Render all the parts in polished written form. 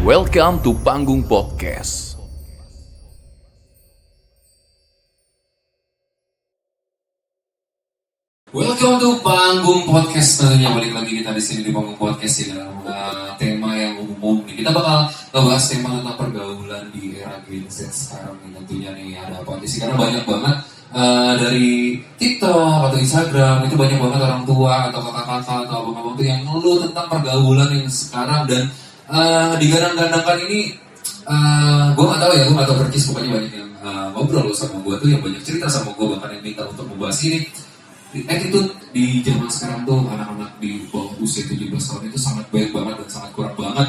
Welcome to Panggung Podcast. Welcome to Panggung Podcast. Tentunya balik lagi kita di sini di Panggung Podcast ya dalam tema yang umum nih. Kita bakal ngebahas tema tentang pergaulan di era Gen Z sekarang nih. Tentunya nih ada apa sih? Karena banyak banget dari TikTok atau Instagram itu banyak banget orang tua atau kakak-kakak atau abang-abang tuh yang ngeluh tentang pergaulan yang sekarang dan digadang-gadangkan ini. Gue nggak tahu ya, gue nggak tahu percis, pokoknya banyak yang ngobrol sama gue tuh, yang banyak cerita sama gue, bahkan yang minta untuk membahas ini. Attitude di zaman sekarang tuh anak-anak di bawah usia 17 tahun itu sangat baik banget dan sangat kurang banget.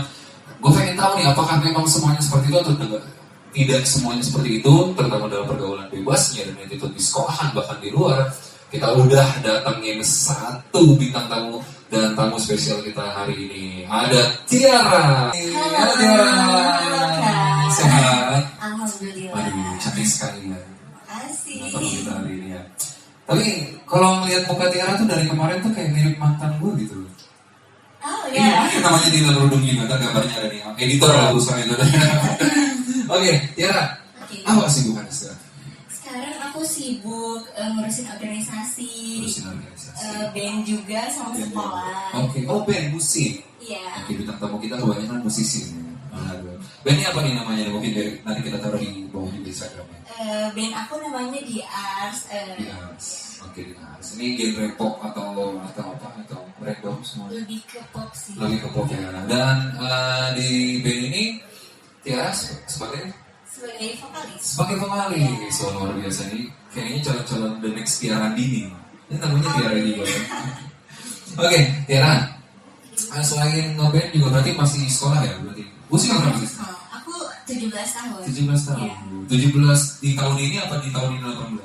Gue pengen tahu nih, apakah memang semuanya seperti itu atau tidak semuanya seperti itu, terutama dalam pergaulan bebasnya dan attitude di sekolahan bahkan di luar. Kita udah datangin satu bintang tamu dan tamu spesial kita hari ini. Ada Tiara. Halo Tiara. Kak. Sehat? Alhamdulillah. Aduh, cantik sekali ya. Makasih. Tamu kita hari ini ya. Tapi kalau ngeliat muka Tiara tuh dari kemarin tuh kayak mirip mantan gue gitu loh. Oh Iya, ya. namanya Dina Rudung juga, kan gambarnya ada nih. Editor lah urusan itu. Oke, Tiara. Oke. Apa kesibukannya sekarang? Sekarang aku sibuk ngurusin organisasi, Urusin organisasi. band juga sama sekolah. Oke, oh band musik. Iya. Oke, bintang tamu kita kebanyakan musisi. Aduh. Bandnya apa nih namanya? Mungkin nanti kita taruh di bawah di Instagramnya. Band aku namanya The Ars. Yes. Oke, Dinas. Ini genre pop atau apa atau breakdown semua? Lebih ke pop sih. Lebih ke pop ya. Dan di band ini Tiara sebagai Sebagai vokalis. so luar biasa nih. Kayaknya calon-calon the next Tiara Dini. Ini namanya Tiara juga. Oke, Tiara. Selain ngeband juga berarti masih sekolah ya berarti? Usia berapa sih? Aku 17 tahun. 17 tahun. Iya. 17 di tahun ini apa di tahun ini 18?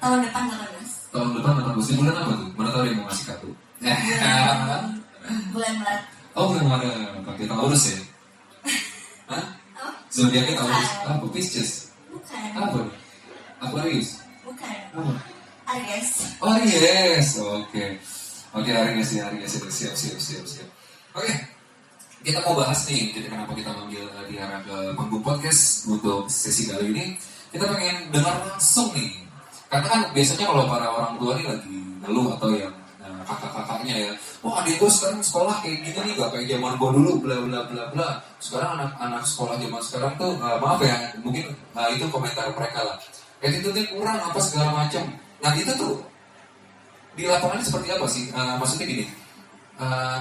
Tahun depan 18. Tahun depan 18. Di bulan apa tuh? Mana tahu dia mau ngasih kartu. Bulan Maret. Oh, bulan mana? Pakai Taurus ya? Hah? Oh, Zodiaknya Taurus. bukan. Apa? Pisces. Bukan. Apa? Aquarius. Bukan. Apa? Aries. Oh yes, oke. Oke, Aries ya, siap. Oke, kita mau bahas nih, kenapa kita manggil Tiara ke Panggung Podcast untuk sesi kali ini. Kita pengen dengar langsung nih, karena kan biasanya kalau para orang tua nih lagi ngeluh atau yang kakak-kakaknya ya, wah adik gue sekarang sekolah kayak gini nih, gak kayak zaman gue dulu, bla bla bla bla. Sekarang anak sekolah zaman sekarang tuh, maaf ya, mungkin itu komentar mereka lah. Attitude-nya kurang apa segala macam. Nah itu tuh di lapangan seperti apa sih? Maksudnya gini,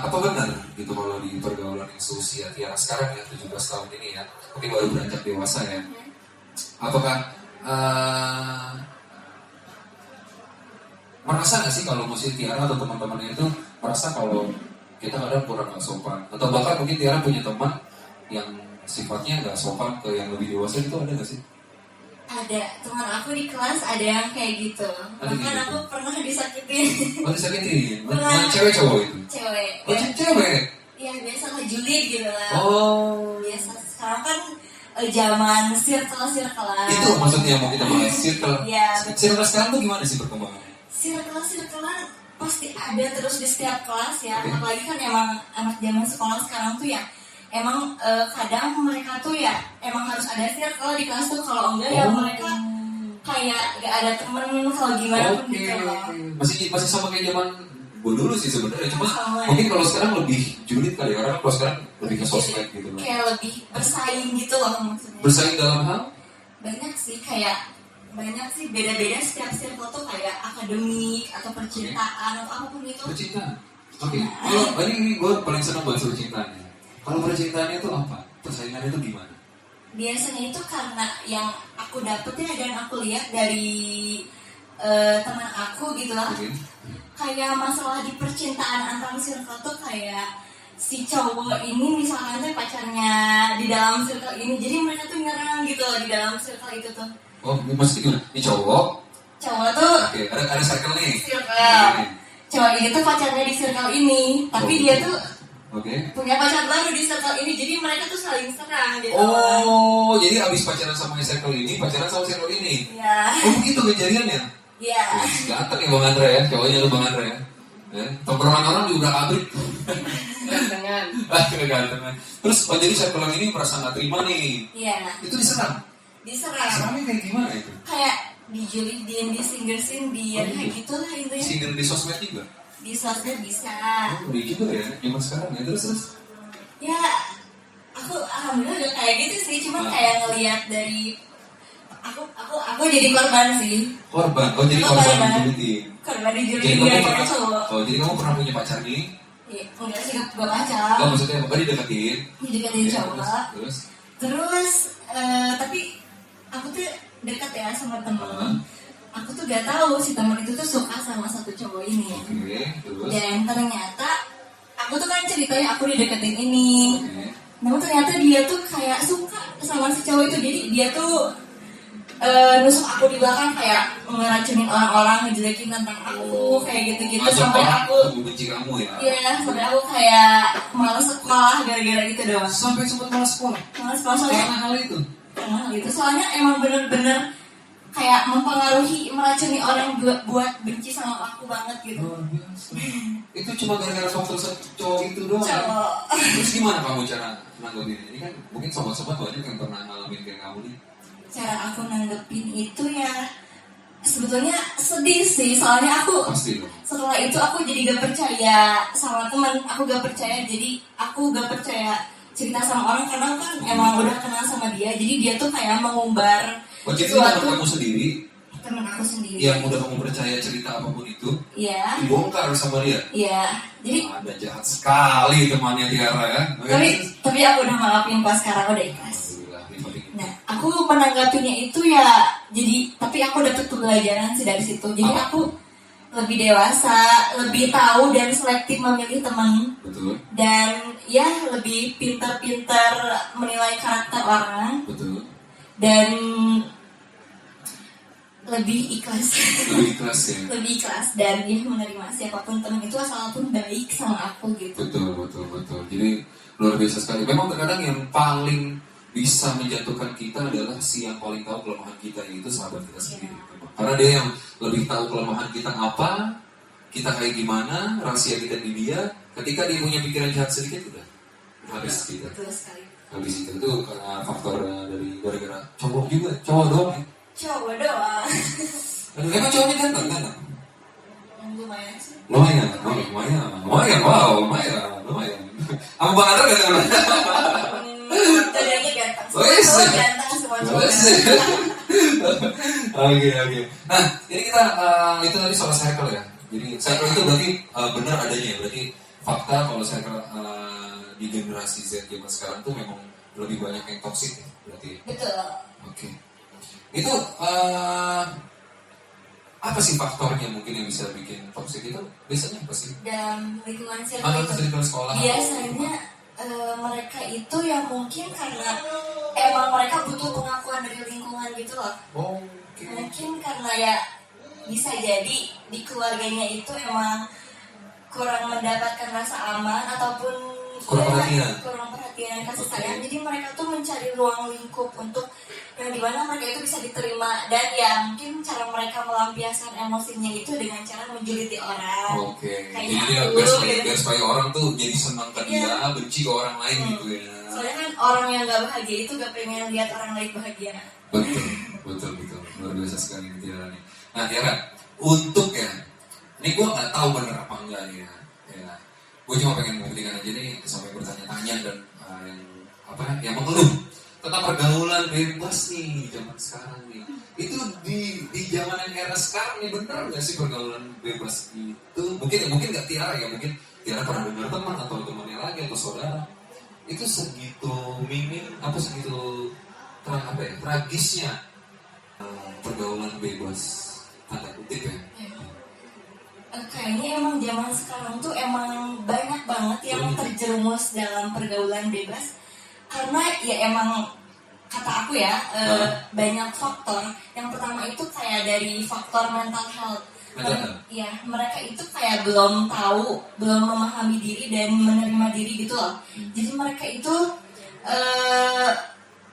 apa benar gitu kalau di pergaulan yang seusia Tiara sekarang ya 17 tahun ini ya, mungkin baru beranjak dewasa ya. Apakah merasa nggak sih kalau musik Tiara atau teman-temannya itu merasa kalau kita kadang kurang nggak sopan, atau bahkan mungkin Tiara punya teman yang sifatnya nggak sopan ke yang lebih dewasa, itu ada nggak sih? Ada, teman aku di kelas ada yang kayak gitu. Ada Bahkan gitu? aku pernah disakitin. Oh disakitin? Pernah. Yang cewek cowok itu? Cewek. Oh cewek? Ya biasa ngejulit gitu lah. Oh. Biasa sekarang kan zaman circle-circlean. Itu maksudnya mau kita bahas circle. Iya, betul. Circle sekarang tuh gimana sih perkembangannya? Circle-circlean pasti ada terus di setiap kelas ya. Oke. Apalagi kan emang anak zaman sekolah sekarang tuh ya. Emang kadang mereka tuh ya emang harus ada circle di kelas tuh, kalau enggak ya mereka kayak gak ada temen kalau gimana pun gitu loh. Masih sama kayak zaman gue dulu sih sebenarnya, cuma Sama. mungkin kalau sekarang lebih julid kali ya, karena kalau sekarang lebih ke sosmed gitu loh. Kayak lebih bersaing gitu loh maksudnya. Bersaing dalam hal? Banyak sih beda-beda setiap circle tuh, kayak akademik atau percintaan atau apapun itu. Percintaan. Oke. Kalau ini gue paling senang bahas percintaannya. Kalau percintaannya itu apa? Persaingannya itu gimana? Biasanya itu karena yang aku dapet ya dan aku lihat dari teman aku gitu lah. Oke. Kayak masalah di percintaan antar circle tuh kayak si cowok ini misalkan tuh pacarnya di dalam circle ini, jadi mereka tuh nyerang gitu loh di dalam circle itu tuh. Oh, maksudnya gimana? Ini cowok? Cowok tuh Oke, ada circle nih. circle. Cowok ini tuh pacarnya di circle ini, tapi Oh. dia tuh Oke. punya pacar baru di circle ini, jadi mereka tuh saling serang gitu. Oh, jadi abis pacaran sama circle ini, pacaran sama circle ini. Ya. Oh begitu kejadiannya? Iya. Ganteng ya Bang Andre ya, cowoknya lu Bang Andre ya. Tongkrongan orang juga udah abrik. Dengan kegantengan. Kegantengan. Terus jadi circle yang ini merasa nggak terima nih. Iya, Itu diserang. Serangnya kayak gimana itu? kayak dijulitin, disinggersin, dia kayak gitu lah intinya. Single di sosmed juga. Di sosmed bisa. Udah juga ya, zaman sekarang ya. Terus. Ya, aku alhamdulillah gak kayak gitu sih, cuman kayak ngelihat dari aku jadi korban sih. Korban, jadi korban dijulitin. Korban Jadi dijulitin kamu gara-gara pernah, cowok. jadi kamu pernah punya pacar nih? Iya, enggak sih, gak pacar. Oh, maksudnya apa dideketin? Dideketin Ya, cowok. Terus, Tapi aku tuh dekat ya sama temen. Heeh. Aku tuh gak tahu si temen itu tuh suka sama satu cowok ini. oke, terus. Dan ternyata aku tuh kan ceritanya aku dideketin ini. Oke. Namun ternyata dia tuh kayak suka sama si cowok itu. Jadi dia tuh nusuk aku di belakang, kayak ngeracunin orang-orang, ngejelekin tentang aku, kayak gitu-gitu. Ajak Sampai orang aku, untuk membenci kamu ya? iya, sampai aku kayak malas sekolah gara-gara gitu doang. Sampai sempat malas sekolah? Malas sekolah soalnya Karena hal itu? karena gitu. Soalnya emang bener-bener kayak mempengaruhi, meracuni orang buat benci sama aku banget gitu. Luar biasa. Itu cuma gara-gara faktor satu cowok itu doang ya? Cowok. Terus gimana kamu cara nanggepin ini? Kan mungkin sobat-sobat banyak yang pernah ngalamin kayak kamu nih. Cara aku nanggepin itu ya sebetulnya sedih sih, soalnya aku Pasti dong. setelah itu aku jadi gak percaya sama teman, aku gak percaya, jadi aku gak percaya cerita sama orang karena kan emang udah kenal sama dia, jadi dia tuh kayak mengumbar Oh, jadi teman sesuatu. kamu sendiri Temen aku sendiri. yang udah kamu percaya cerita apapun itu Iya, dibongkar sama dia. iya. Jadi Ada jahat sekali temannya Tiara ya. tapi aku udah maafin pas sekarang, udah ikhlas. Alhamdulillah, nikmatin. Nah, aku menanggapinya itu ya jadi, tapi aku dapet pembelajaran sih dari situ. Jadi Apa? aku lebih dewasa, lebih tahu dan selektif memilih teman, Betul, dan ya lebih pintar-pintar menilai karakter orang, betul. dan lebih ikhlas. Lebih ikhlas ya. Lebih ikhlas dan ya menerima siapapun teman itu asalpun baik sama aku gitu. Betul, betul, betul. Jadi luar biasa sekali. Memang terkadang yang paling bisa menjatuhkan kita adalah si yang paling tahu kelemahan kita, yaitu sahabat kita sendiri. Karena dia yang lebih tahu kelemahan kita apa, kita kayak gimana, rahasia kita di dia. Ketika dia punya pikiran jahat sedikit, udah habis kita. Betul sekali. Habis itu karena faktor dari gara-gara cowok juga, cowok doang. Ya. Cowok doang. Aduh, emang cowoknya ganteng, ganteng. Lumayan sih. Lumayan, oh, lumayan, wow, lumayan. Sama Bang Andra ganteng. Jadinya ganteng. Oh, iya sih. Semua ganteng, semua cowok Oh, iya sih. ganteng. Oke. Nah, ini kita itu tadi soal circle ya. Jadi circle itu berarti benar adanya ya. Berarti fakta kalau circle di generasi Z zaman sekarang tuh memang lebih banyak yang toksik ya. Berarti. Betul. Oke. Itu apa sih faktornya mungkin yang bisa bikin toksik itu? Biasanya apa sih? Dan lingkungan circle Anak itu di sekolah. biasanya mereka itu yang mungkin karena emang mereka butuh pengakuan dari lingkungan gitu loh. Oh, oke. Mungkin karena ya bisa jadi di keluarganya itu emang kurang mendapatkan rasa aman ataupun Kurang perhatian. kurang perhatian kasih Oke. sayang. Jadi mereka tuh mencari ruang lingkup untuk yang dimana mereka itu bisa diterima, dan ya mungkin cara mereka melampiaskan emosinya itu dengan cara menjuliti orang. Oke. Kayak Jadi dia aku, biar gitu. supaya orang tuh jadi senang ke dia, Iya. benci ke orang lain gitu ya. Soalnya kan orang yang gak bahagia itu gak pengen lihat orang lain bahagia. Betul. Luar biasa sekali Tiara nih. Nah Tiara, untuk ya, ini gue nggak tahu bener apa enggak nih ya. Gue cuma pengen membuktikan aja nih, sampai bertanya-tanya dan yang mengeluh tentang pergaulan bebas nih di zaman sekarang nih. Itu di zaman yang era sekarang nih bener nggak sih pergaulan bebas itu? Mungkin nggak Tiara ya, mungkin Tiara pernah dengar teman atau temannya lagi atau saudara. Itu segitu minim, segitu tragisnya pergaulan bebas tanda kutip ya. Kayaknya emang zaman sekarang tuh emang banyak banget yang terjerumus dalam pergaulan bebas, karena ya emang kata aku ya banyak faktor. Yang pertama itu kayak dari faktor mental health. Ya, mereka itu kayak belum tahu, belum memahami diri dan menerima diri gitu loh. Jadi mereka itu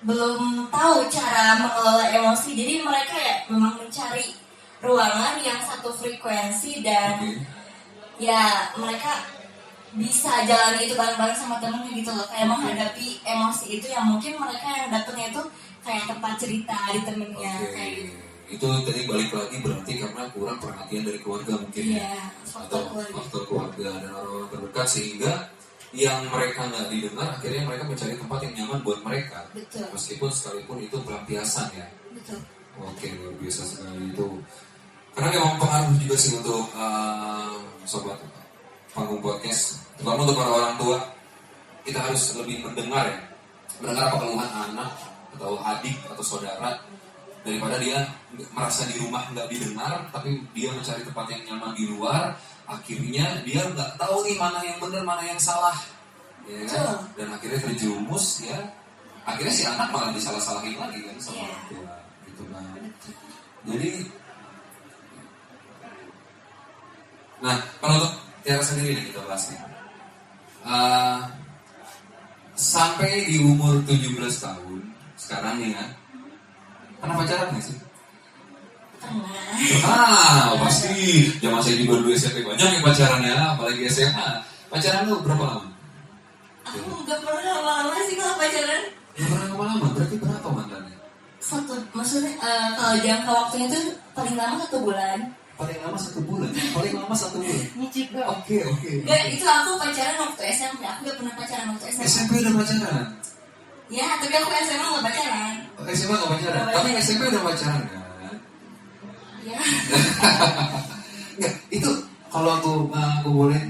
belum tahu cara mengelola emosi. Jadi mereka ya memang mencari ruangan yang satu frekuensi dan ya mereka bisa jalani itu bareng-bareng sama temennya gitu loh, kayak menghadapi emosi itu yang mungkin mereka yang dapetnya itu kayak tempat cerita di temennya kayak gitu. Itu tadi balik lagi berarti karena kurang perhatian dari keluarga mungkin Iya, atau faktor keluarga dan orang-orang terdekat sehingga yang mereka nggak didengar akhirnya mereka mencari tempat yang nyaman buat mereka. Betul. Meskipun sekalipun itu pelampiasan ya. Betul. Oke, luar biasa sekali itu. Karena memang pengaruh juga sih untuk sobat panggung podcast, terutama untuk para orang tua, kita harus lebih mendengar ya, mendengar apa keluhan anak atau adik atau saudara daripada dia merasa di rumah nggak didengar, tapi dia mencari tempat yang nyaman di luar, akhirnya dia nggak tahu nih mana yang benar mana yang salah, ya kan? Dan akhirnya terjerumus ya, akhirnya si anak malah disalah-salahin lagi kan sama orang tua, gitu kan. Jadi, nah kalau untuk Tiara sendiri nih kita bahas nih. Sampai di umur 17 tahun sekarang nih ya, pernah pacaran nggak sih? Pernah. Pasti. Zaman saya juga dulu SMP banyak yang pacaran ya, apalagi SMA. Pacaran lu berapa lama? Aku nggak pernah lama-lama sih kalau pacaran. Nggak pernah lama-lama, berarti berapa mantannya? Maksudnya kalau jangka waktunya itu paling lama 1 bulan. Paling lama 1 bulan. Paling lama 1 bulan. Oke. Enggak, itu aku pacaran waktu SMP. Aku gak pernah pacaran waktu SMA. SMP udah pacaran? Ya, tapi aku SMA gak pacaran. SMA gak pacaran? Tapi SMP udah pacaran kan? Ya. Enggak, itu kalau aku boleh,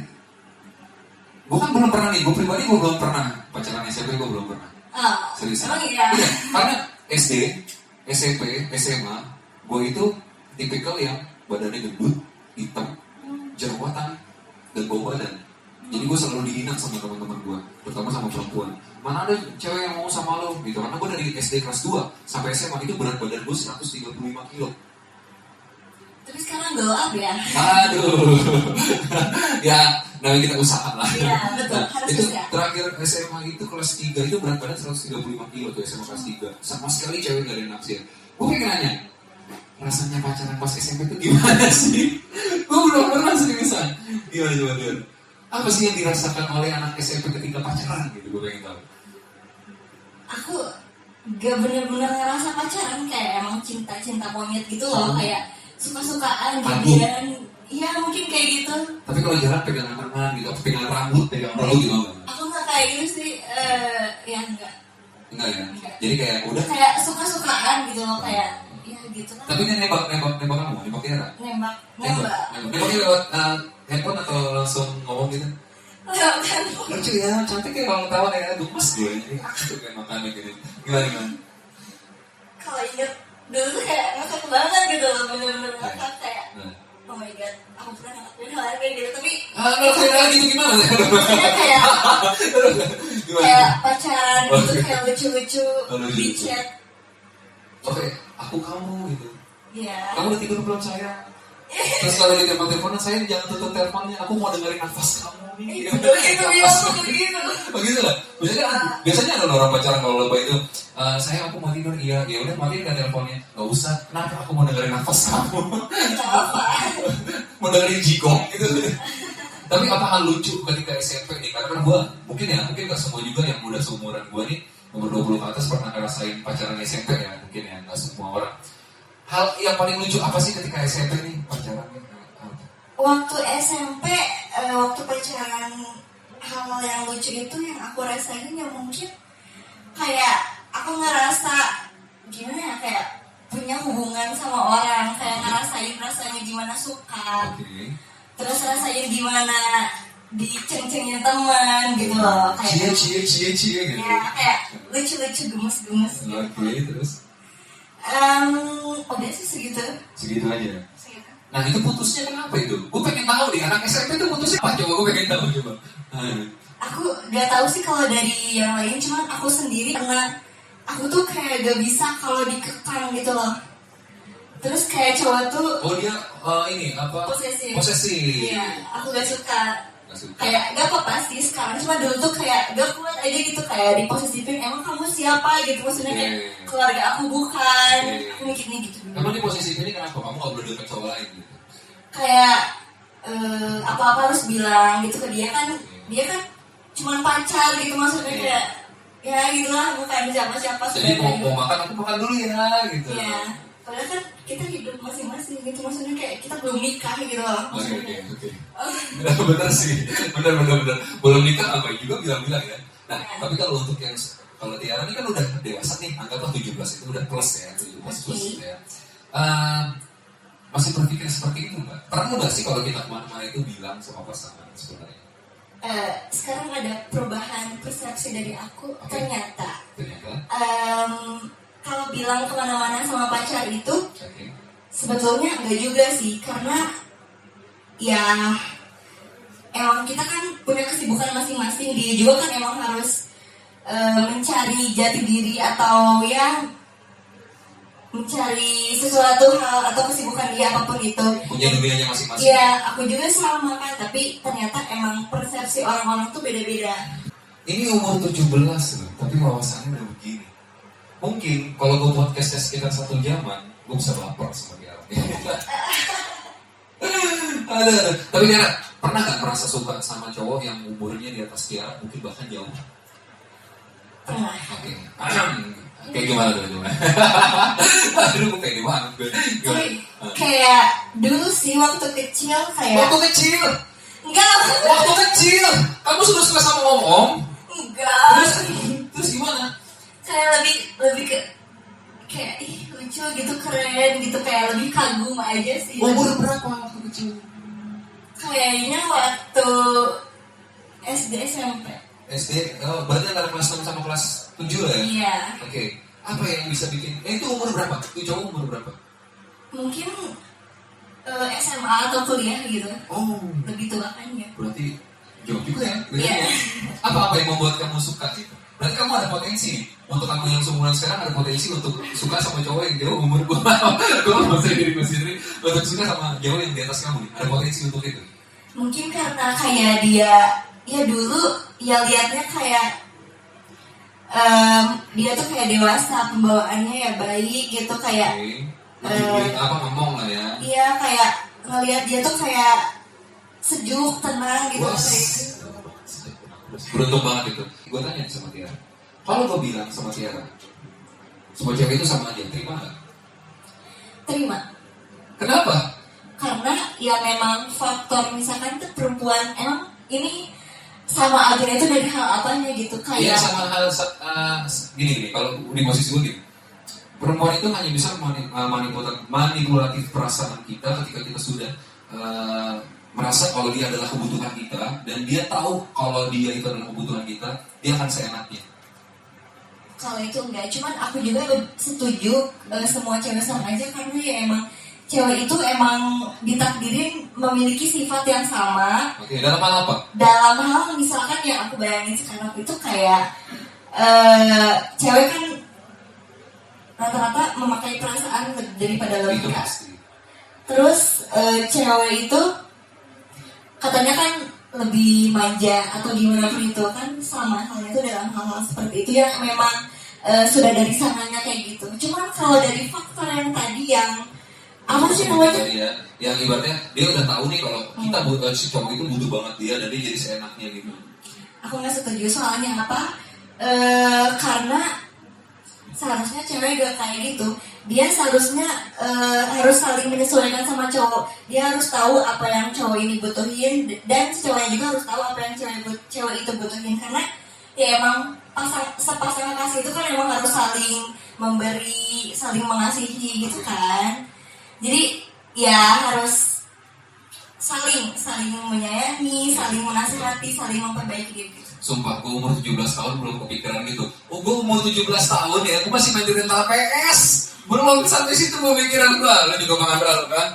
gue kan belum pernah nih, gue pribadi gue belum pernah pacaran SMP, gue belum pernah. Serius. Emang iya? Iya, karena SD, SMP, SMA, gue itu tipikal yang badannya gendut, hitam, jerawatan, dan bau badan. Jadi gue selalu dihina sama teman-teman gue, terutama sama perempuan. Mana ada cewek yang mau sama lo gitu, karena gue dari SD kelas 2 sampai SMA itu berat badan gue 135 kilo. Tapi sekarang glow up ya? Aduh. Ya, namanya kita usaha lah. Iya, betul. Harus Itu usaha. terakhir SMA itu kelas 3 itu berat badan 135 kilo tuh SMA kelas 3. Sama sekali cewek gak ada yang naksir. Gue pengen nanya, rasanya pacaran pas SMP itu gimana sih? Gue belum pernah seriusan. Gimana coba lihat? Apa sih yang dirasakan oleh anak SMP ketika pacaran gitu? Gue pengen tahu. Aku gak bener-bener ngerasa pacaran, kayak emang cinta-cinta monyet gitu loh, kayak suka-sukaan, jadian. Iya mungkin kayak gitu. Tapi kalau jalan pegangan tangan gitu, pegangan rambut, pegangan rambut gimana? Aku gak kayak gitu sih, ya enggak. Enggak ya? Jadi kayak udah. Kayak suka-sukaan gitu loh, kayak ya gitu kan. Tapi dia nembak kamu, nembak Tiara? Nembak. Nembaknya lewat handphone atau langsung ngomong gitu? Lewat handphone. Lucu ya, cantik ya kalau ketawa ya, gemes gue ini. Aku kayak makannya gini. Gimana? Kalau inget dulu tuh kayak ngakak banget gitu loh, bener-bener ngakak kayak oh my god, aku pernah ngelakuin hal kayak gitu, tapi ngelakuin hal gitu gimana? maksudnya kayak pacaran gitu, kayak lucu-lucu di chat. Oke, aku kamu gitu. Iya. Kamu udah tidur belum sayang? Terus kalau di teleponan saya jangan tutup teleponnya, aku mau dengerin nafas kamu nih. Itu bilang tuh begitu. Begitu lah. Biasanya ada orang pacaran kalau lebay itu, sayang aku mau tidur, iya, ya udah matiin kan teleponnya. Gak usah. Kenapa? Aku mau dengerin nafas kamu. Apa? Mau dengerin jigong gitu. Tapi apa hal lucu ketika SMP nih? Karena kan gue mungkin gak semua juga yang udah seumuran gue nih, umur 20 ke atas pernah ngerasain pacaran SMP ya, mungkin ya, gak semua orang. Hal yang paling lucu apa sih ketika SMP nih pacarannya? Waktu SMP, waktu pacaran, hal yang lucu itu yang aku rasain ya mungkin kayak aku ngerasa gimana ya, kayak punya hubungan sama orang, kayak ngerasain rasanya gimana suka, terus rasain gimana diceng-cengin teman gitu loh, kayak cie gitu. Ya kayak lucu-lucu gemes-gemes gitu. Oke, terus? Udah sih segitu. Segitu aja. Nah itu putusnya kenapa itu? Gue pengen tahu nih, anak SMP itu putusnya apa? Coba gue pengen tahu coba. Aku gak tahu sih kalau dari yang lain, cuman aku sendiri karena aku tuh kayak gak bisa kalau dikekang gitu loh. Terus kayak cowok tuh dia ini apa? Posesif. Iya, aku gak suka. Kayak gak apa-apa sih sekarang, cuma dulu tuh kayak gak kuat aja gitu, kayak diposesifin. Emang kamu siapa gitu, maksudnya kayak keluarga aku bukan. Aku mikirnya gitu. Emang di posisi ini kenapa kamu gak boleh deket cowok lain gitu? Kayak apa-apa harus bilang gitu ke dia kan. dia kan cuma pacar gitu, maksudnya kayak ya gitulah, bukan siapa-siapa. Jadi mau makan aku makan dulu ya gitu. Iya, padahal kan kita hidup masing-masing gitu, maksudnya kayak kita belum nikah gitu loh. Oke. Bener sih, bener. Belum nikah apa juga bilang-bilang ya. Nah, tapi kalau untuk yang kalau Tiara ini kan udah dewasa nih, anggaplah 17 itu udah plus ya, 17 plus ya. Masih berpikir seperti itu nggak? Pernah nggak sih kalau kita kemana-mana itu bilang sama pasangan sebenarnya? Sekarang ada perubahan persepsi dari aku. Ternyata kalau bilang kemana-mana sama pacar itu sebetulnya enggak juga sih, karena ya emang kita kan punya kesibukan masing-masing. Dia juga kan emang harus mencari jati diri atau ya mencari sesuatu hal atau kesibukan dia apapun itu. Punya dunianya masing-masing. Iya, aku juga sama kan, tapi ternyata emang persepsi orang-orang tuh beda-beda. Ini umur 17 loh, tapi wawasannya udah begini. Mungkin kalau gue podcastnya sekitar 1 jaman, gue bisa baper sama dia. Aduh. Tapi Tiara, pernah gak merasa suka sama cowok yang umurnya di atas Tiara, mungkin bahkan jauh? Pernah. Oke. Kayak gimana tuh? Aduh, gue pede banget. Kayak dulu sih waktu kecil kayak. Waktu kecil? Enggak. Waktu kecil? Kamu sudah suka sama om-om? Enggak. Terus gimana? Kayak lebih ke kayak lucu gitu, keren gitu, kayak lebih kagum aja sih. Umur berapa waktu kecil? Kayaknya waktu SD SMP. SD, berarti antara kelas 6 sama kelas 7 lah ya? Iya. Oke. Apa yang bisa bikin, itu umur berapa? Itu cowok umur berapa? Mungkin SMA atau kuliah gitu. Oh. Lebih tua kan ya. Berarti jauh juga ya? Iya. Apa yang membuat kamu suka gitu? Berarti kamu ada potensi nih. Untuk kamu yang seumuran sekarang ada potensi untuk suka sama cowok yang jauh umur gue. Gue maksudnya diriku sendiri untuk suka sama cowok yang di atas kamu nih. Ada potensi untuk itu. Mungkin karena kayak dia ya dulu ya liatnya kayak dia tuh kayak dewasa, pembawaannya ya baik gitu, kayak apa ngomong lah ya. iya, kayak ngelihat dia tuh kayak sejuk, tenang gitu. Beruntung banget itu. Gue tanya sama Tiara, kalau gue bilang sama Tiara semua cewek itu sama aja, terima gak? Terima. Kenapa? Karena ya memang faktor misalkan tuh perempuan emang ini sama aja itu dari hal apanya gitu, kayak Iya, sama hal gini kalau di posisi gue gini, perempuan itu hanya bisa manipulatif perasaan kita ketika kita sudah merasa kalau dia adalah kebutuhan kita, dan dia tahu kalau dia itu adalah kebutuhan kita, dia akan seenaknya. kalau itu enggak, cuman aku juga setuju semua cewek sama aja, karena ya emang cewek itu emang ditakdirin memiliki sifat yang sama. Oke, dalam hal apa? Dalam hal misalkan yang aku bayangin sekarang itu kayak cewek kan rata-rata memakai perasaan daripada Itu logika. pasti. Terus cewek itu katanya kan lebih manja atau gimana pun itu kan, sama halnya itu dalam hal-hal seperti itu yang memang sudah dari sananya kayak gitu. Cuman kalau dari faktor yang tadi yang apa sih namanya? Ya, yang ibaratnya dia udah tahu nih kalau kita butuh si cowok itu butuh banget dia, dan dia jadi seenaknya gitu. Aku nggak setuju, soalnya apa? Karena seharusnya cewek gak kayak gitu. Dia seharusnya harus saling menyesuaikan sama cowok. Dia harus tahu apa yang cowok ini butuhin, dan cowoknya juga harus tahu apa yang cewek itu butuhin. Karena ya emang sepasang kasih itu kan emang harus saling memberi, saling mengasihi gitu kan. Jadi ya harus saling menyayangi, saling menasihati, saling memperbaiki gitu. Sumpah, gue umur 17 tahun belum kepikiran gitu. Oh, gue umur 17 tahun ya, gue masih main di rental PS. Belum sampai situ gue pikiran gue. Lo juga mengandal kan?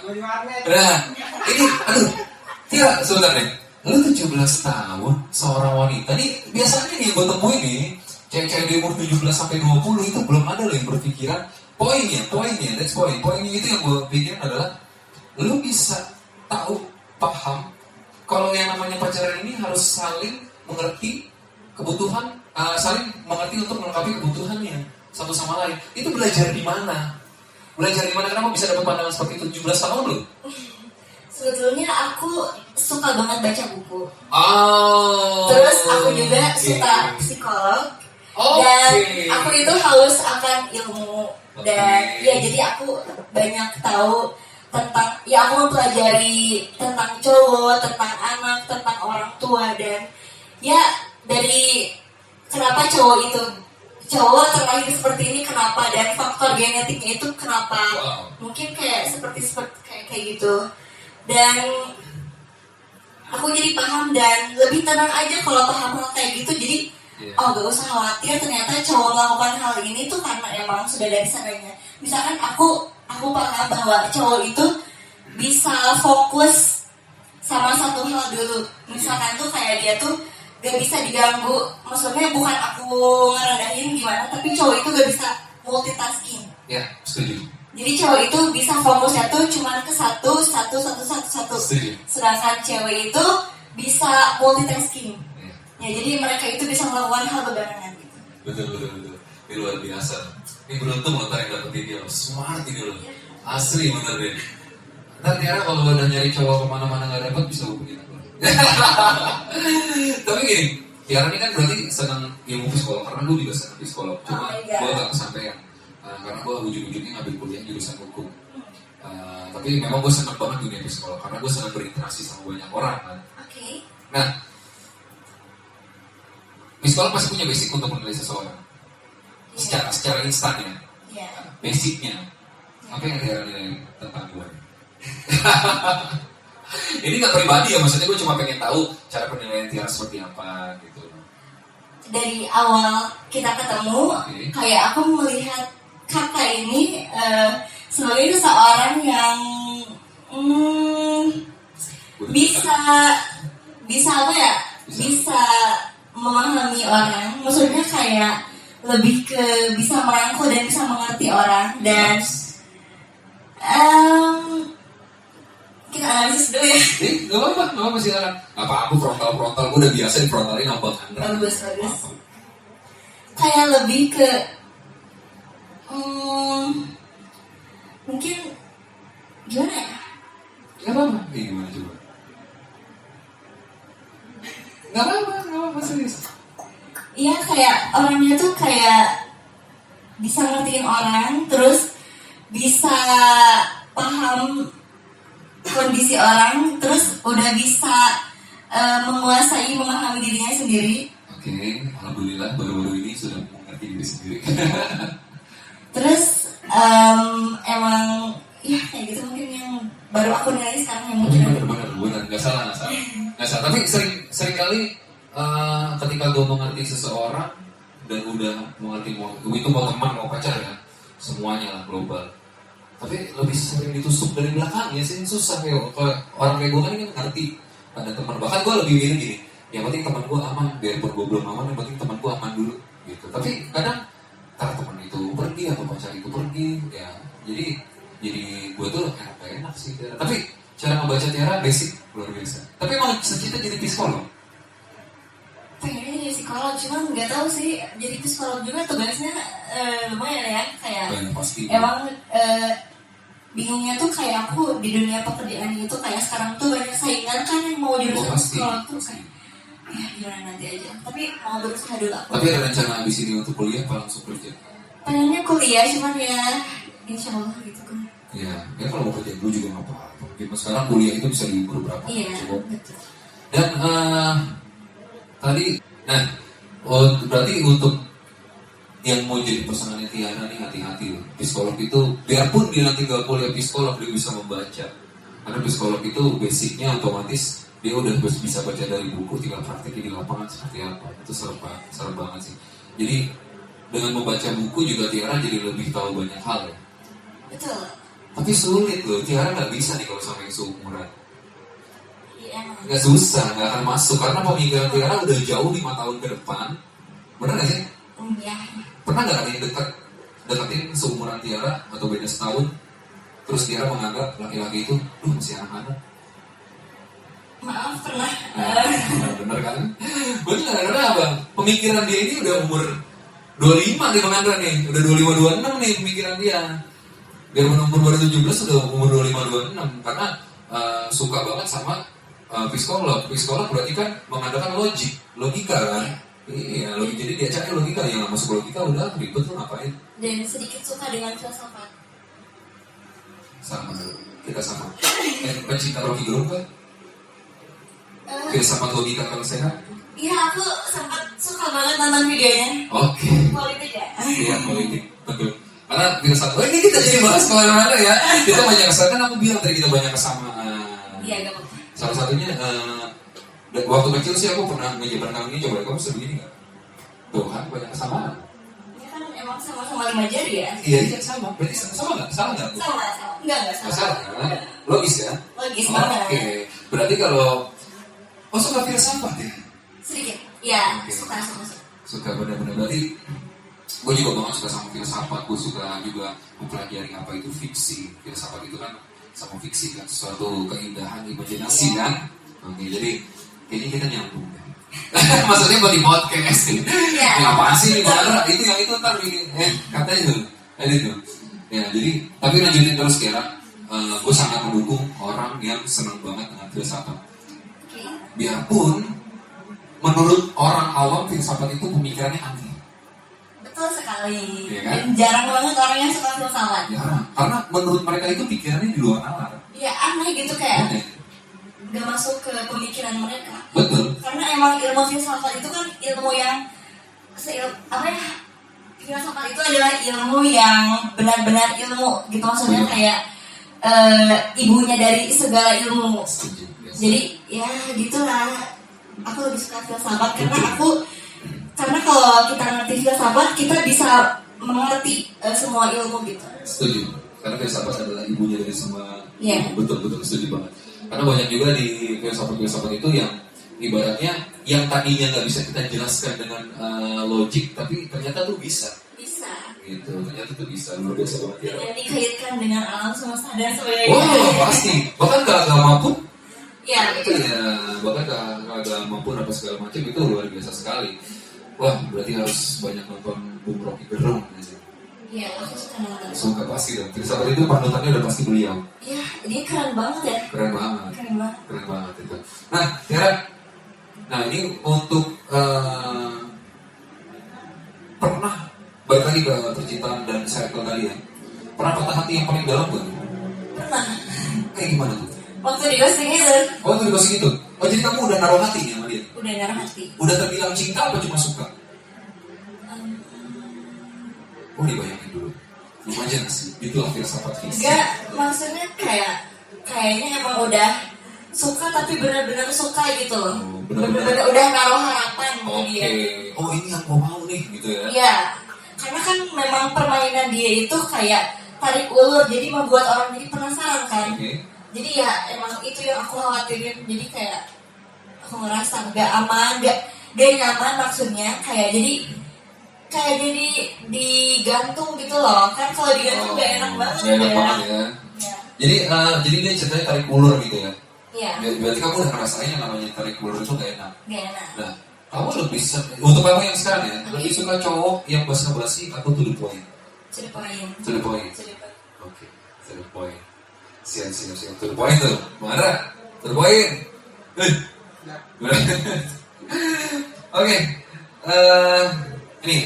Nah, ini, aduh, Tiara, sebentar deh. Lo 17 tahun, seorang wanita. Nih, biasanya nih gue temuin nih, cewek-cewek di umur 17 sampai 20 itu belum ada loh yang berpikiran. Poinnya, that's point. Poinnya itu yang gue pikirin adalah, lo bisa tahu, paham, kalau yang namanya pacaran ini harus saling mengerti kebutuhan, saling mengerti untuk melengkapi kebutuhannya satu sama lain. Itu belajar di mana? Kenapa bisa dapat pandangan seperti itu? 17 tahun loh. Sebetulnya aku suka banget baca buku. Oh. Terus aku juga Oke. suka psikolog. Oke. Dan aku itu haus akan ilmu. Dan Oke. ya jadi aku banyak tahu tentang, ya aku mempelajari tentang cowok, tentang anak, tentang orang tua. Dan ya dari kenapa cowok terlahir seperti ini, kenapa, dan faktor genetiknya itu kenapa. Wow. Mungkin kayak seperti kayak gitu. Dan aku jadi paham dan lebih tenang aja kalau paham hal kayak gitu. Jadi Iya. gak usah khawatir, ternyata cowok melakukan hal ini tuh karena emang sudah dari sananya. Misalkan aku paham bahwa cowok itu bisa fokus sama satu hal dulu. Misalkan tuh kayak dia tuh gak bisa diganggu. Maksudnya bukan aku ngerendahin gimana, tapi cowok itu gak bisa multitasking. Ya, setuju. Jadi cowok itu bisa fokusnya tuh cuma ke satu. Setuju. Sedangkan cewek itu bisa multitasking. Ya. Ya jadi mereka itu bisa melakukan hal berbarengan gitu. Betul. Ini luar biasa. Ini beruntung loh yang dapet ini loh. Smart ini loh. Asli bener deh. Ntar Tiara kalau udah nyari cowok kemana-mana gak dapet bisa hubungin aku. Tapi gini, Tiara ini kan berarti senang ilmu psikolog. Karena gue juga senang psikolog. Cuma Oh, iya. gue gak kesampean. Karena gue ujung-ujungnya ngambil kuliah jurusan hukum. Tapi memang gue senang banget dunia psikolog. Karena gue senang berinteraksi sama banyak orang kan. Oke. Nah, psikolog pasti punya basic untuk menilai seseorang. Secara instan ya. Iya. Basicnya. Apa yang Tiara nilai tentang gue? Ini gak pribadi ya, maksudnya gue cuma pengen tahu cara penilaian Tiara seperti apa gitu. Dari awal kita ketemu, Oke. kayak aku melihat kakak ini sebagai seseorang yang bisa apa ya? Bisa memahami orang. Maksudnya kayak lebih ke bisa merangkul dan bisa mengerti orang. Dan kita analisis dulu ya. Gak apa-apa silakan. Gak apa-apa frontal, gue udah biasa di frontalin nambah Andra. Bagus. Kayak lebih ke mungkin gimana ya? Gak apa-apa. Gimana coba? Gak apa-apa serius. Iya, kayak orangnya tuh kayak bisa ngertiin orang, terus bisa paham kondisi orang, terus udah bisa menguasai, memahami dirinya sendiri. Oke, alhamdulillah baru-baru ini sudah mengerti diri sendiri. Terus emang ya kayak gitu mungkin yang baru aku nilai sekarang yang mungkin. Bener, nggak salah. Tapi sering kali ketika gue mengerti seseorang dan udah mengerti itu mau teman mau pacar ya, semuanya lah global. Tapi lebih sering ditusuk dari belakang ya sih, susah ya. Kalau orang kayak gue kan ini ngerti ada teman, bahkan gue lebih milih gini, yang penting teman gue aman, biarpun gue belum aman, yang penting teman gue aman dulu gitu. Tapi kadang karena teman itu pergi atau pacar itu pergi ya, jadi gue tuh enak sih Tiara. Tapi cara ngebaca Tiara basic luar biasa. Tapi emang cita-cita jadi psikolog. Pengennya jadi psikolog, cuman nggak tahu sih jadi psikolog juga tugasnya lumayan ya, kayak Banyak pasti. emang bingungnya tuh kayak aku di dunia pekerjaan gitu, kayak sekarang tuh banyak saingan kan yang mau jurusan pasti. psikolog tuh kayak ya gimana nanti aja, tapi mau berusaha dulu aku. Tapi ada rencana abis ini untuk kuliah apa langsung kerja? Pengennya kuliah, cuman ya insya Allah gitu kan. Ya kalau mau kerja dulu juga nggak apa-apa. Cuma sekarang kuliah itu bisa diukur berapa? Iya, Cukup. betul. Dan tadi, berarti untuk yang mau jadi pasangannya Tiara nih hati-hati loh. Psikolog itu, biarpun dia nanti gak kuliah psikolog, dia bisa membaca. Karena psikolog itu basicnya otomatis dia udah bisa baca dari buku, tinggal prakteknya di lapangan seperti apa. Itu serem banget sih. Jadi dengan membaca buku juga Tiara jadi lebih tahu banyak hal ya. Betul. Tapi sulit loh, Tiara gak bisa nih kalau sama yang seumuran. Iya emang. Gak susah, gak akan masuk. Karena pemikiran Tiara udah jauh 5 tahun ke depan. Bener gak sih? Iya. Pernah gak ada yang deketin seumuran Tiara atau beda setahun, terus Tiara menganggap laki-laki itu masih anak-anak? Maaf, pernah. Bener kan? Bener, karena apa? Pemikiran dia ini udah umur 25 nih Bang Andra nih. Udah 25-26 nih pemikiran dia. Biar umur baru 17 udah umur 25-26. Karena suka banget sama psikolog. Psikolog berarti kan mengandalkan logika kan. Iya, jadi diajaknya logika, yang nggak masuk logika udah ribet tuh ngapain. Dan sedikit suka dengan filsafat. Sama, kita sama. Pencinta Rocky Gerung kan? Filsafat logika kalau sehat. Iya, aku sempat suka banget nonton videonya. Oke. Politik ya. Iya, politik, betul. Karena filsafat, ini kita jadi bahas kemana-mana ya. Kita banyak kesamaan, kan aku bilang tadi kita banyak kesamaan. Iya, gak apa-apa. Salah satunya, waktu kecil sih aku pernah menyebarkan ini, coba kamu sebegini nggak? Tuh kan, banyak kesamaan. Ini kan emang sama-sama 5 jari ya? Iya, sama. Berarti sama nggak? Salah nggak? Sama. Enggak Nggak salah. salah kan? Logis ya? Logis Oke. banget. Berarti kalau, suka filsafat ya? Sedikit. Ya, Oke. suka. Suka benar-benar. Berarti gue juga banget suka sama filsafat. Gue suka juga mempelajari apa itu fiksi. Filsafat itu kan sama fiksi kan, suatu keindahan imajinasi kan. Oke, jadi kayaknya kita nyambung ya. Maksudnya buat di podcast nih. Iya. Apaan sih nih bener? Itu yang itu ntar katanya tuh. Itu. Ya, jadi tapi lanjutin terus kira. Gue sangat mendukung orang yang senang banget dengan filsafat. Oke. Biarpun menurut orang awam filsafat itu pemikirannya aneh. Betul sekali. Iya kan? Dan jarang banget orang yang suka filsafat. Ya, karena menurut mereka itu pikirannya di luar nalar. Ya aneh gitu kayak Aneh. gak masuk ke pemikiran mereka. Betul. Karena emang ilmu filsafat itu kan ilmu yang filsafat itu adalah ilmu yang benar-benar ilmu gitu, maksudnya kayak ibunya dari segala ilmu. Setuju. Yes. Jadi ya gitulah. Aku lebih suka filsafat karena kalau kita ngerti filsafat kita bisa mengerti semua ilmu gitu. Setuju. Karena filsafat adalah ibunya dari semua. Iya. Betul setuju banget. Karena banyak juga di filsafat itu yang ibaratnya yang tadinya nggak bisa kita jelaskan dengan logik, tapi ternyata tuh bisa. Bisa. Gitu. Ternyata tuh bisa. Luar biasa banget ya. Dan dikaitkan dengan alam semesta dan sebagainya. Wah, pasti. Bahkan ke agama pun. Ya, Itu ya, bahkan ke agama pun apa segala macam itu luar biasa sekali. Wah, berarti harus banyak nonton Bung Rocky Gerung. iya, aku suka nonton. Suka pasti dong. Filsafat itu panutannya udah pasti beliau. Ya, dia keren banget ya. Keren banget. Keren banget. Itu. Nah, Tiara, nah ini untuk pernah balik lagi ke percintaan dan circle tadi ya. Pernah patah hati yang paling dalam gak? Pernah. Kayak gimana tuh? Waktu di ghosting itu Oh, itu dikasih gitu. Oh, jadi kamu udah naruh hati nih sama dia? udah naruh hati. Udah terbilang cinta apa cuma suka? Oh, dibayangin dulu. Lumayan sih, itulah filsafat fiksi. Enggak, maksudnya kayaknya emang udah suka tapi benar-benar suka gitu loh. Oh, benar-benar. Benar-benar udah naruh harapan di Oke. dia. Oh, ini yang gue mau nih, gitu ya. Iya, karena kan memang permainan dia itu kayak tarik ulur, jadi membuat orang jadi penasaran kan. Oke. Jadi ya emang itu yang aku khawatirin. Jadi kayak aku ngerasa gak aman, gak nyaman maksudnya kayak jadi digantung gitu loh. Kan kalau digantung gak enak banget Gak enak ya. banget ya. Ya. Jadi dia ceritanya tarik ulur gitu ya. Iya, Berarti kamu udah ngerasain yang namanya tarik ulur itu gak enak. gak enak. Nah, kamu lebih untuk kamu yang sekarang ya, lebih suka cowok yang basa-basi atau to the point? To the point. To the point. To the point. Oke, to the point. Siap. To the point tuh. Mana? To the point. Oke. Ini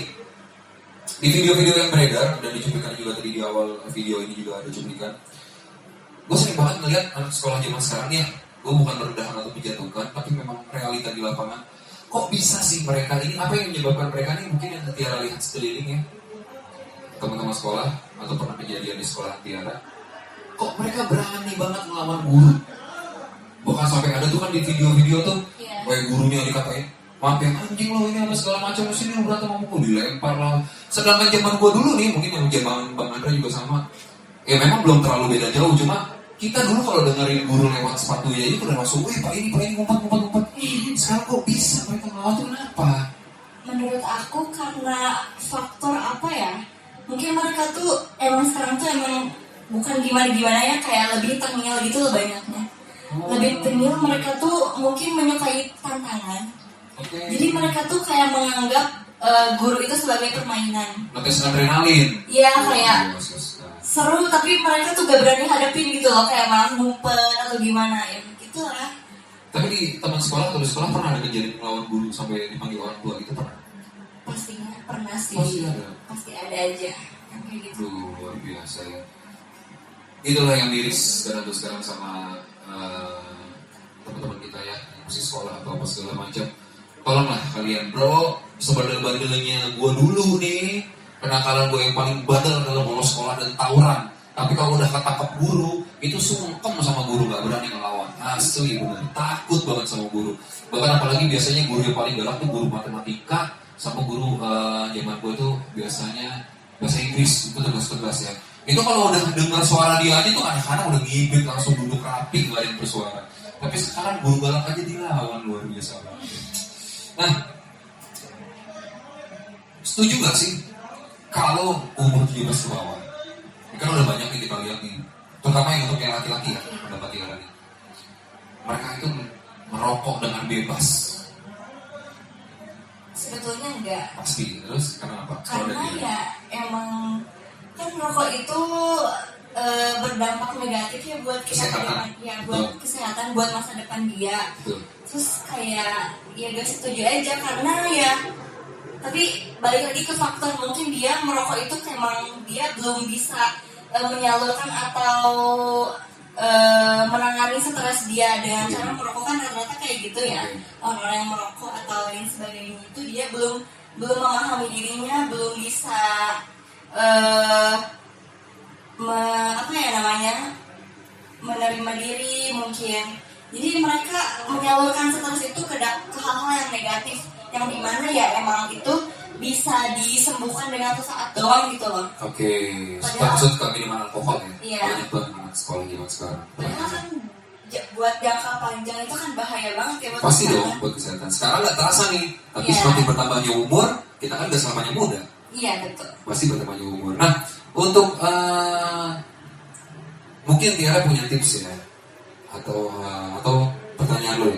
di video-video yang beredar dan dicuplikan juga tadi di awal video ini juga ada cuplikan. Gue sering banget ngeliat anak sekolah zaman sekarang ya. Gue bukan merendahkan atau menjatuhkan, tapi memang realita di lapangan. Kok bisa sih mereka ini? Apa yang menyebabkan mereka ini? Mungkin yang Tiara lihat sekeliling ya, teman-teman sekolah atau pernah kejadian di sekolah Tiara. Kok mereka berani banget melawan guru? Bahkan sampai ada tuh kan di video-video tuh, kayak gurunya dikatain, maaf ya anjing lo ini apa segala macam, sini lo berantem sama gue, dilempar lah. Sedangkan zaman gue dulu nih, mungkin yang zaman Bang Andra juga sama. Ya memang belum terlalu beda jauh, cuma kita dulu kalau dengerin guru lewat sepatu ya itu udah masuk, pak ini ngumpet. Sekarang kok bisa mereka melawan tuh kenapa? Menurut aku karena faktor apa ya? Mungkin mereka tuh emang sekarang tuh emang bukan gimana ya, kayak lebih tengil gitu loh banyaknya. Lebih tengil, mereka tuh mungkin menyukai tantangan. Jadi mereka tuh kayak menganggap guru itu sebagai permainan. Ngetes adrenalin. Iya kayak seru tapi mereka tuh gak berani hadapin gitu loh, kayak malah ngumpet atau gimana ya gitu lah. Tapi di teman sekolah atau di sekolah pernah ada kejadian melawan guru sampai dipanggil orang tua gitu pernah? Pastinya pernah sih. Pasti ada aja yang kayak gitu. Luar biasa ya. Itulah yang miris sekarang sama teman-teman kita ya, yang masih sekolah atau apa segala macam. Tolonglah kalian bro, sebandel-bandelnya gue dulu nih, kenakalan gue yang paling bandel adalah bolos sekolah dan tawuran. Tapi kalau udah ketangkep guru, itu sungkem sama guru, gak berani ngelawan. Asli bener, takut banget sama guru. Bahkan apalagi biasanya guru yang paling galak tuh guru matematika, sama guru zaman gue tuh biasanya bahasa Inggris, itu tegas-tegas ya. Itu kalau udah dengar suara dia aja tuh anak-anak udah ngibit, langsung duduk rapi, gak ada yang bersuara. Tapi sekarang guru galak aja dilawan, luar biasa banget. Nah, setuju gak sih kalau umur 17 ke bawah? Ini kan udah banyak nih kita lihat nih, terutama yang untuk yang laki-laki ya, pendapat kita nih. Mereka itu merokok dengan bebas. Sebetulnya enggak. Pasti, terus kenapa? Karena ya emang kan rokok itu berdampak negatif ya buat kita ke depan, ya buat kesehatan, buat masa depan dia. Betul. Terus kayak ya gak setuju aja karena ya, tapi balik lagi ke faktor mungkin dia merokok itu emang dia belum bisa menyalurkan atau menangani stres dia dengan cara merokok, kan rata-rata kayak gitu ya. Orang-orang yang merokok atau yang sebagainya itu dia belum memahami dirinya, belum bisa menerima diri mungkin. Jadi mereka menyalurkan stres itu ke hal-hal yang negatif, yang dimana ya emang itu bisa disembuhkan dengan sesaat doang gitu loh. Oke, maksud ke minuman alkohol ya? Iya. Banyak banget anak sekolah zaman sekarang. Padahal kan buat jangka panjang itu kan bahaya banget ya buat Pasti kesehatan. dong buat kesehatan. Sekarang nggak terasa nih, tapi Iya. semakin bertambahnya umur, kita kan udah selamanya muda. Iya betul. Pasti bertambahnya umur. Nah, untuk mungkin Tiara punya tips ya, atau pertanyaan lo.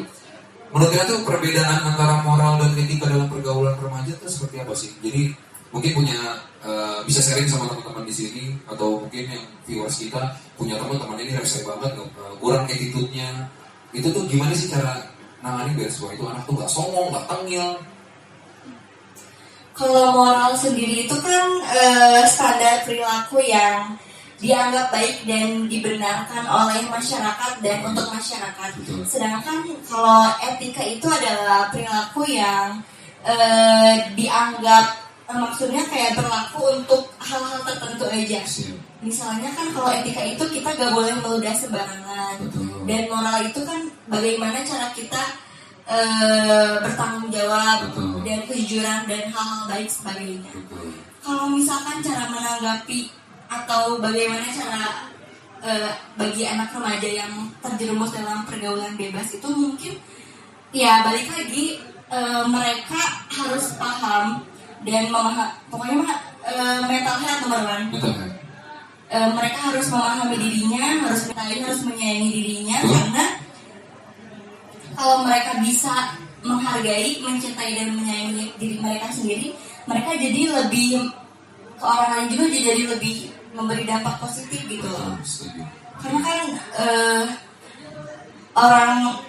Menurut Tiara tuh perbedaan antara moral dan etika dalam pergaulan remaja itu seperti apa sih? Jadi mungkin punya bisa sharing sama teman-teman di sini, atau mungkin yang viewers kita punya teman-teman ini rese banget, kurang attitude-nya. Itu tuh gimana sih cara nangani biar semua itu anak tuh nggak songong, nggak tengil? Kalau moral sendiri itu kan standar perilaku yang dianggap baik dan dibenarkan oleh masyarakat dan untuk masyarakat. Betul. Sedangkan kalau etika itu adalah perilaku yang dianggap maksudnya kayak berlaku untuk hal-hal tertentu aja. Siap. Misalnya kan kalau etika itu kita gak boleh meludah sembarangan. Betul. Dan moral itu kan bagaimana cara kita bertanggung jawab. Betul. Dan kejujuran dan hal-hal baik sebagainya. Betul. Kalau misalkan cara menanggapi atau bagaimana cara bagi anak remaja yang terjerumus dalam pergaulan bebas itu mungkin ya balik lagi mereka harus paham dan pokoknya mental health nomor one. Betul kan? Mereka harus memahami dirinya, harus menyayangi dirinya, karena kalau mereka bisa menghargai, mencintai dan menyayangi diri mereka sendiri, mereka jadi lebih ke orang lain juga jadi lebih memberi dampak positif gitu loh. Karena kan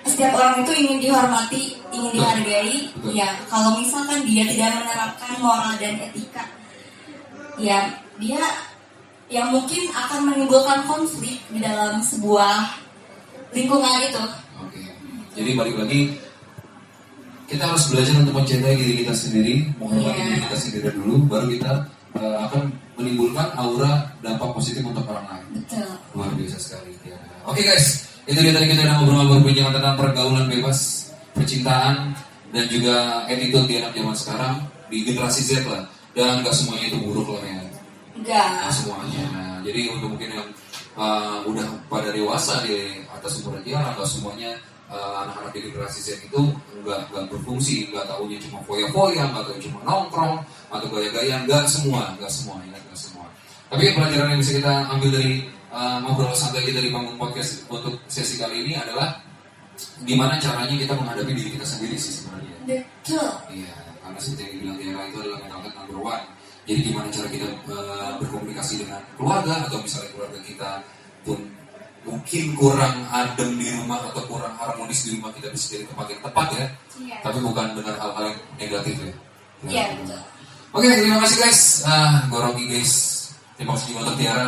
setiap orang itu ingin dihormati, ingin dihargai. Ya kalau misalkan dia tidak menerapkan moral dan etika, ya dia yang mungkin akan menimbulkan konflik di dalam sebuah lingkungan itu. Oke. Jadi balik lagi, kita harus belajar untuk mencintai diri kita sendiri, menghormati diri kita sendiri dulu, baru kita akan menimbulkan aura dampak positif untuk orang lain. Betul. Luar biasa sekali. Ya. Oke guys, itu dia tadi kita udah ngobrol berbincang tentang pergaulan bebas, percintaan, dan juga attitude di anak zaman sekarang di generasi Z lah. Dan nggak semuanya itu buruk lah ya. Nggak semuanya. Jadi untuk mungkin yang udah pada dewasa di atas umur Tiara, nggak semuanya anak-anak di generasi Z itu nggak berfungsi, nggak tahunya cuma foya-foya, nggak tahu cuma nongkrong atau gaya-gayaan, nggak semua. Tapi pelajaran yang bisa kita ambil dari ngobrol santai kita di Bangun Podcast untuk sesi kali ini adalah gimana caranya kita menghadapi diri kita sendiri sih sebenarnya. Betul. Iya, karena seperti yang dibilang Tiara itu adalah mental health number one. Jadi gimana cara kita berkomunikasi dengan keluarga, atau misalnya keluarga kita pun mungkin kurang adem di rumah atau kurang harmonis di rumah, kita bisa jadi tempat yang tepat ya. Iya. Tapi bukan dengan hal-hal yang negatif ya. Iya, betul. Oke, terima kasih guys. Gue Rocky guys. Terima kasih juga untuk Tiara.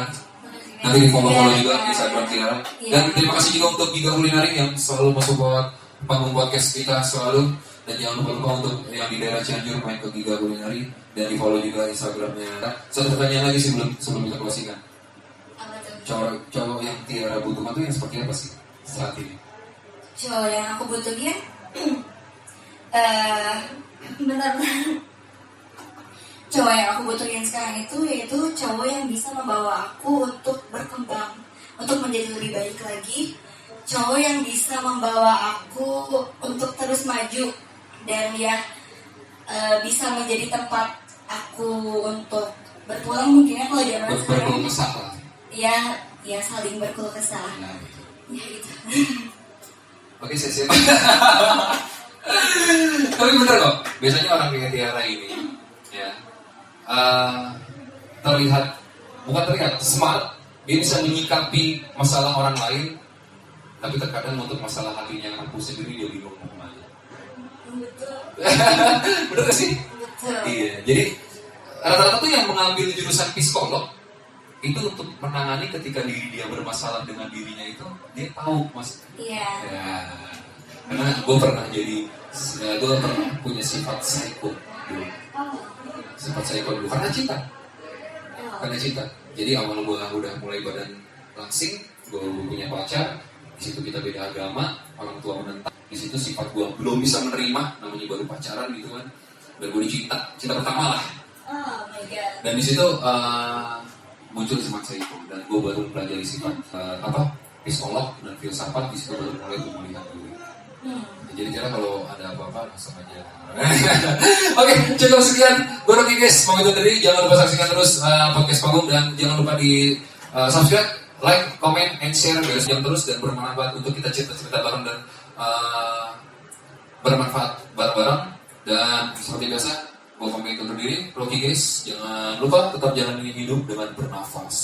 Nanti di follow juga di Instagram Tiara. Dan terima kasih juga untuk Giga Kulinari yang selalu mensupport panggung podcast kita selalu. Dan jangan lupa untuk yang di daerah Cianjur main ke Giga Kulinari dan di follow juga Instagramnya. Satu pertanyaan lagi sebelum kita closingan. Apa tuh? Cowok yang Tiara butuhkan tuh yang seperti apa sih saat ini? Cowok yang aku butuhin, bentar. Cowok yang aku butuhin sekarang itu yaitu cowok yang bisa membawa aku untuk berkembang, untuk menjadi lebih baik lagi. Cowok yang bisa membawa aku untuk terus maju dan ya bisa menjadi tempat aku untuk berpulang mungkin ya kalau zaman sekarang. Berkeluh kesah lah. Ya saling berkeluh kesah. Nah, gitu. Ya gitu. Oke, saya siap. Tapi bener kok, biasanya orang kayak Tiara ini ya terlihat smart, dia bisa menyikapi masalah orang lain, tapi terkadang untuk masalah hatinya yang aku sendiri dia bingung mau kemana. Betul. Bener gak sih? Betul. Iya, jadi rata-rata tuh yang mengambil jurusan psikolog itu untuk menangani ketika diri dia bermasalah dengan dirinya itu, dia tahu mas. Iya. Ya, karena gue pernah punya sifat psycho dulu. Sifat psycho dulu karena cinta. Karena cinta. Jadi awal gue udah mulai badan langsing, gue punya pacar, di situ kita beda agama, orang tua menentang. Di situ sifat gue belum bisa menerima, namanya baru pacaran gitu kan. Dan gue cinta pertama lah. Oh my god. Dan di situ muncul sifat psycho, dan gue baru mempelajari sifat psikolog dan filsafat. Di situ baru mulai gue melihat dulu. Jadi kira kalau ada apa-apa langsung aja. Oke, cukup sekian. Gue Rocky guys, mau itu tadi. Jangan lupa saksikan terus podcast Panggung, dan jangan lupa di subscribe, like, comment, and share guys. Jangan terus dan bermanfaat untuk kita cerita-cerita bareng dan bermanfaat bareng-bareng. Dan seperti biasa, gue pamit undur diri. Rocky guys, jangan lupa tetap jalani hidup dengan bernafas.